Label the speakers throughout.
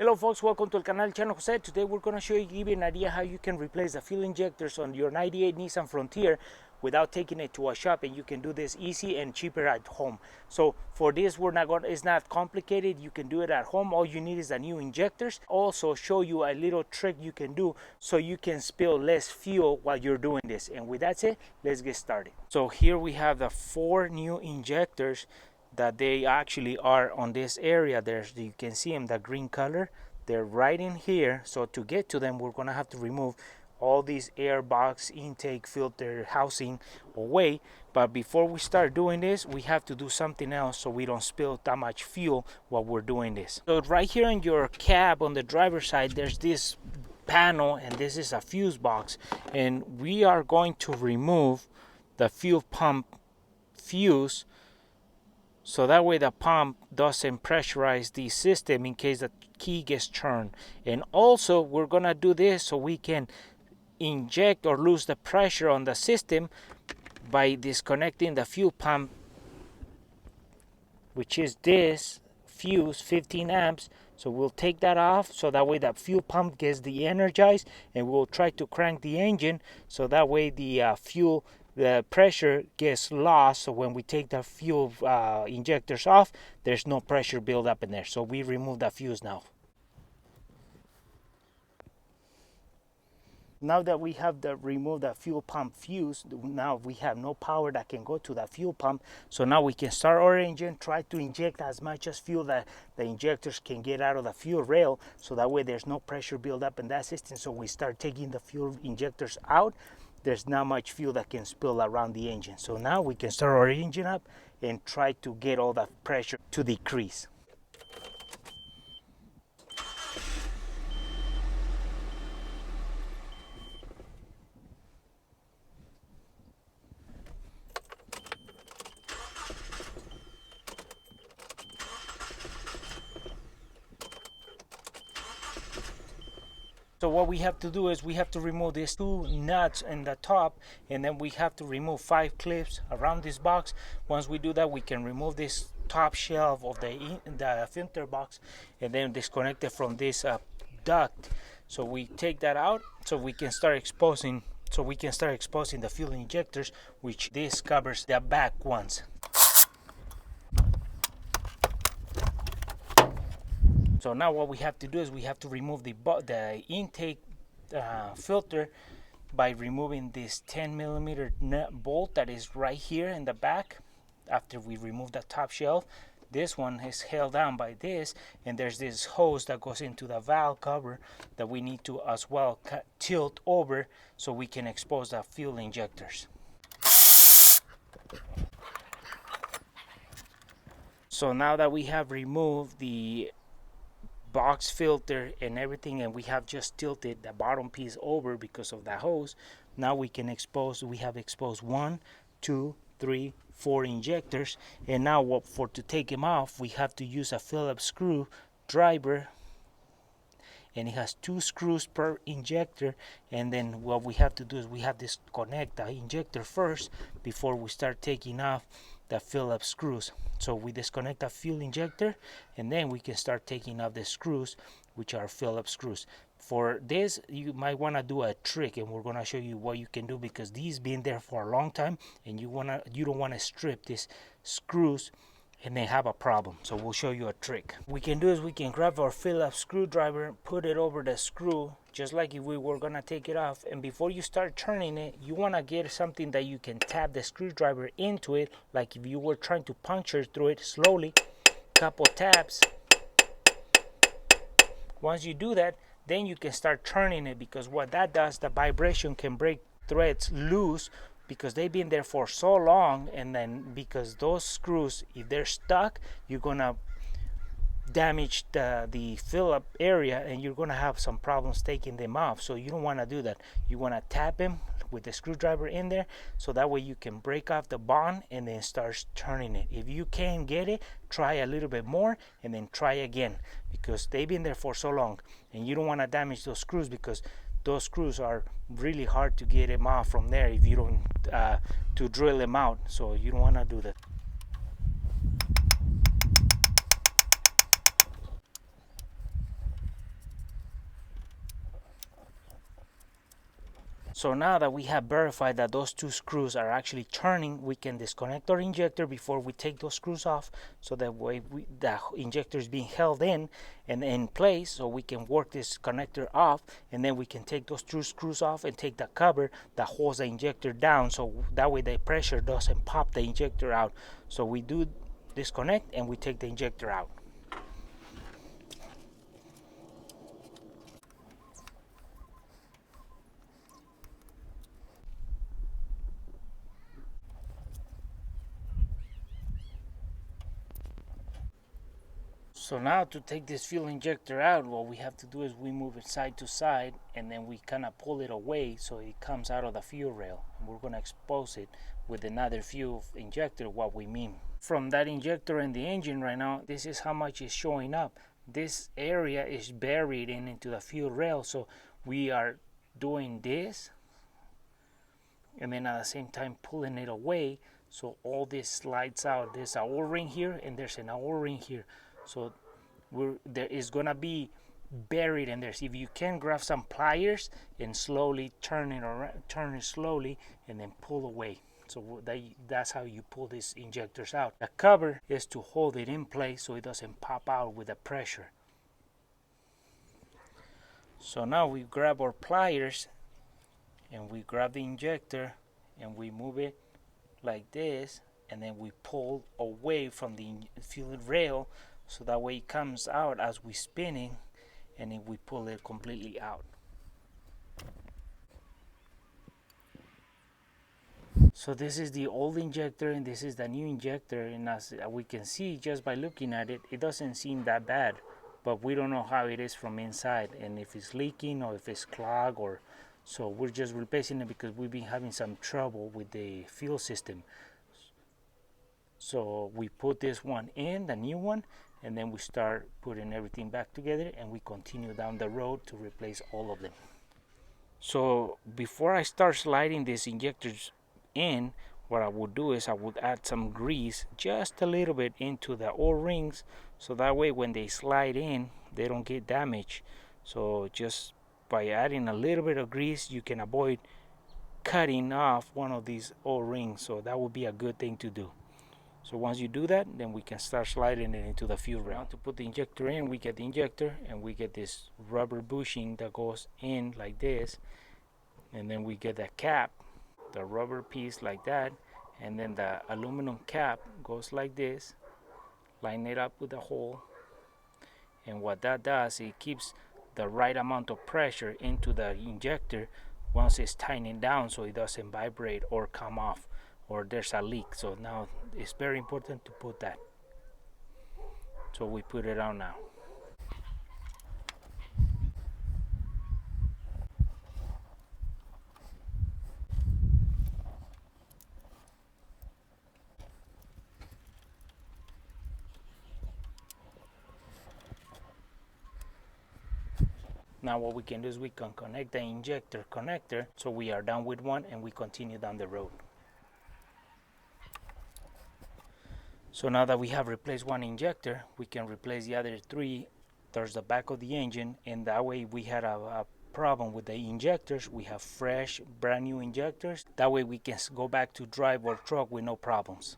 Speaker 1: Hello folks, welcome to el canal Channel Jose. Today we're going to show you, give you an idea how you can replace the fuel injectors on your 98 Nissan Frontier without taking it to a shop, and you can do this easy and cheaper at home. So for this, it's not complicated. You can do it at home. All you need is the new injectors. Also show you a little trick you can do so you can spill less fuel while you're doing this. And with that said, let's get started. So here we have the 4 new injectors that they actually are on this area. There's, you can see them, the green color, they're right in here. So to get to them, we're gonna have to remove all these air box, intake, filter, housing away. But before we start doing this, we have to do something else so we don't spill that much fuel while we're doing this. So right here in your cab on the driver's side, there's this panel, and this is a fuse box, and we are going to remove the fuel pump fuse, so that way the pump doesn't pressurize the system in case the key gets turned. And also we're gonna do this so we can inject or lose the pressure on the system by disconnecting the fuel pump, which is this fuse, 15 amps. So we'll take that off so that way the fuel pump gets de-energized, and we'll try to crank the engine so that way the the pressure gets lost. So when we take the fuel injectors off, there's no pressure build up in there. So we remove the fuse now. Now that we have removed the fuel pump fuse, now we have no power that can go to the fuel pump. So now we can start our engine, try to inject as much as fuel that the injectors can get out of the fuel rail, so that way there's no pressure build up in that system. So we start taking the fuel injectors out, there's not much fuel that can spill around the engine. So now we can start our engine up and try to get all that pressure to decrease. So what we have to do is we have to remove these 2 nuts in the top, and then we have to remove 5 clips around this box. Once we do that, we can remove this top shelf of the filter box and then disconnect it from this duct. So we take that out so we can start exposing the fuel injectors, which this covers the back ones. So now what we have to do is we have to remove the intake filter by removing this 10mm nut bolt that is right here in the back. After we remove the top shelf, this one is held down by this, and there's this hose that goes into the valve cover that we need to as well tilt over so we can expose the fuel injectors. So now that we have removed the box filter and everything, and we have just tilted the bottom piece over because of the hose, now we can expose, we have exposed 1, 2, 3, 4 injectors. And now to take them off, we have to use a Phillips screw driver, and it has 2 screws per injector. And then what we have to do is we have to disconnect the injector first before we start taking off the Phillips screws. So we disconnect the fuel injector, and then we can start taking off the screws, which are Phillips screws. For this, you might want to do a trick, and we're going to show you what you can do, because these been there for a long time, and you don't want to strip these screws and then have a problem. So we'll show you a trick. We can do is we can grab our Phillips screwdriver, put it over the screw just like if we were gonna take it off, and before you start turning it, you want to get something that you can tap the screwdriver into it, like if you were trying to puncture through it slowly, couple taps. Once you do that, then you can start turning it, because what that does, the vibration can break threads loose, because they've been there for so long. And then because those screws, if they're stuck, you're gonna damage the fill-up area, and you're gonna have some problems taking them off. So you don't want to do that. You want to tap them with the screwdriver in there, so that way you can break off the bond and then start turning it. If you can't get it, try a little bit more and then try again, because they've been there for so long, and you don't want to damage those screws, because those screws are really hard to get them off from there if you don't to drill them out. So you don't want to do that. So now that we have verified that those two screws are actually turning, we can disconnect our injector before we take those screws off, so that way the injector is being held in and in place, so we can work this connector off, and then we can take those two screws off and take the cover that holds the injector down, so that way the pressure doesn't pop the injector out. So we do disconnect and we take the injector out. So now to take this fuel injector out, what we have to do is we move it side to side, and then we kind of pull it away so it comes out of the fuel rail. And we're going to expose it with another fuel injector, what we mean. From that injector in the engine right now, this is how much is showing up. This area is buried into the fuel rail, so we are doing this and then at the same time pulling it away, so all this slides out. There's an O-ring here and there's an O-ring here, so there is gonna be buried in there. So if you can, grab some pliers and slowly turn it around, turn it slowly, and then pull away. So that's how you pull these injectors out. The cover is to hold it in place so it doesn't pop out with the pressure. So now we grab our pliers and we grab the injector and we move it like this, and then we pull away from the fuel rail, so that way it comes out as we spinning, and then we pull it completely out. So this is the old injector and this is the new injector, and as we can see just by looking at it, it doesn't seem that bad, but we don't know how it is from inside and if it's leaking or if it's clogged, or so we're just replacing it because we've been having some trouble with the fuel system. So we put this one in, the new one, and then we start putting everything back together, and we continue down the road to replace all of them. So before I start sliding these injectors in, what I would do is I would add some grease, just a little bit, into the O-rings, so that way when they slide in they don't get damaged. So just by adding a little bit of grease, you can avoid cutting off one of these O-rings, so that would be a good thing to do. So once you do that, then we can start sliding it into the fuel rail. Now to put the injector in, we get the injector and we get this rubber bushing that goes in like this, and then we get the cap, the rubber piece like that, and then the aluminum cap goes like this, line it up with the hole, and what that does, it keeps the right amount of pressure into the injector once it's tightened down, so it doesn't vibrate or come off or there's a leak. So now it's very important to put that. So we put it on now. Now what we can do is we can connect the injector connector, so we are done with one and we continue down the road. So now that we have replaced one injector, we can replace the other three towards the back of the engine, and that way we had a problem with the injectors. We have fresh, brand new injectors. That way we can go back to drive our truck with no problems.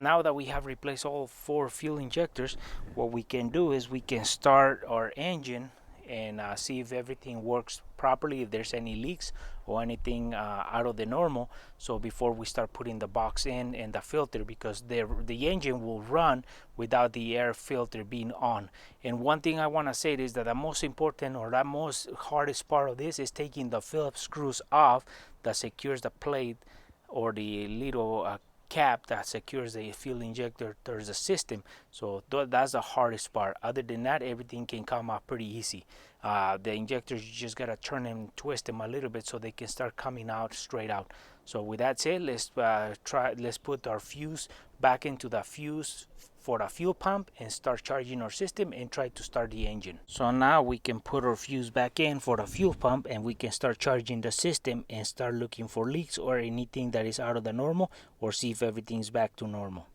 Speaker 1: Now that we have replaced all 4 fuel injectors, what we can do is we can start our engine and see if everything works properly, if there's any leaks or anything out of the normal. So before we start putting the box in and the filter, because the engine will run without the air filter being on. And one thing I want to say is that the most important or the most hardest part of this is taking the Phillips screws off that secures the plate or the little cap that secures the fuel injector towards the system. So that's the hardest part. Other than that, everything can come out pretty easy. The injectors, you just gotta turn them, twist them a little bit so they can start coming out straight out. So with that said, let's put our fuse back into the fuse for the fuel pump and start charging our system and try to start the engine. So now we can put our fuse back in for the fuel pump and we can start charging the system and start looking for leaks or anything that is out of the normal, or see if everything's back to normal.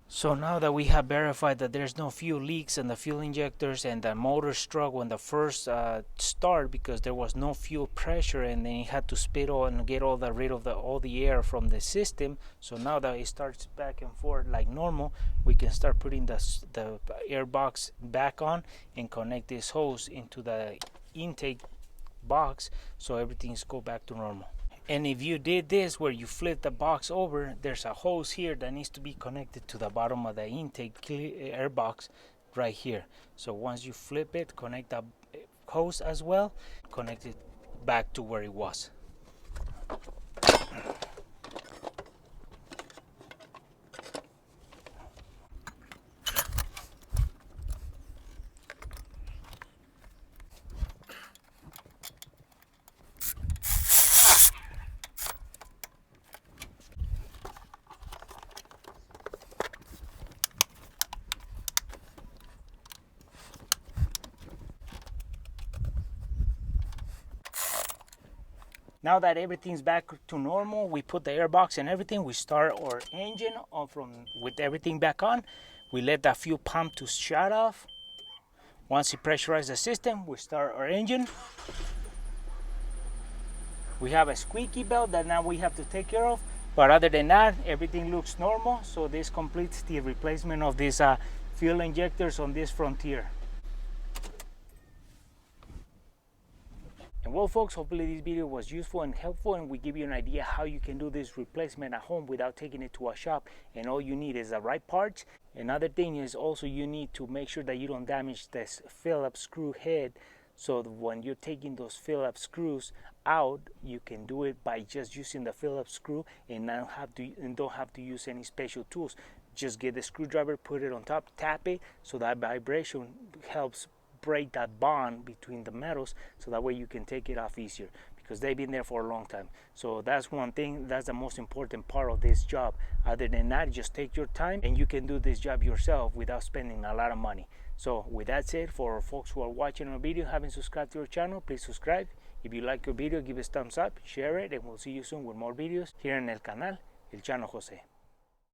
Speaker 1: So now that we have verified that there's no fuel leaks and the fuel injectors and the motor struck when the first start, because there was no fuel pressure and then it had to spit on and get rid of all the air from the system. So now that it starts back and forth like normal, we can start putting the air box back on and connect this hose into the intake box so everything's go back to normal. And if you did this where you flip the box over, there's a hose here that needs to be connected to the bottom of the intake air box right here. So once you flip it, connect the hose as well, connect it back to where it was. Now that everything's back to normal, we put the airbox and everything, we start our engine on with everything back on. We let the fuel pump to shut off. Once it pressurizes the system, we start our engine. We have a squeaky belt that now we have to take care of, but other than that, everything looks normal. So this completes the replacement of these fuel injectors on this Frontier. And well folks, hopefully this video was useful and helpful, and we give you an idea how you can do this replacement at home without taking it to a shop. And all you need is the right parts. Another thing is also you need to make sure that you don't damage this Phillips screw head, so that when you're taking those Phillips screws out, you can do it by just using the Phillips screw and don't have to use any special tools. Just get the screwdriver, put it on top, tap it, so that vibration helps break that bond between the metals, so that way you can take it off easier, because they've been there for a long time. So that's one thing, that's the most important part of this job. Other than that, just take your time and you can do this job yourself without spending a lot of money. So with that said, for folks who are watching our video, haven't subscribed to our channel, please subscribe. If you like your video, give us a thumbs up, share it, and we'll see you soon with more videos here en el canal El Chano Jose.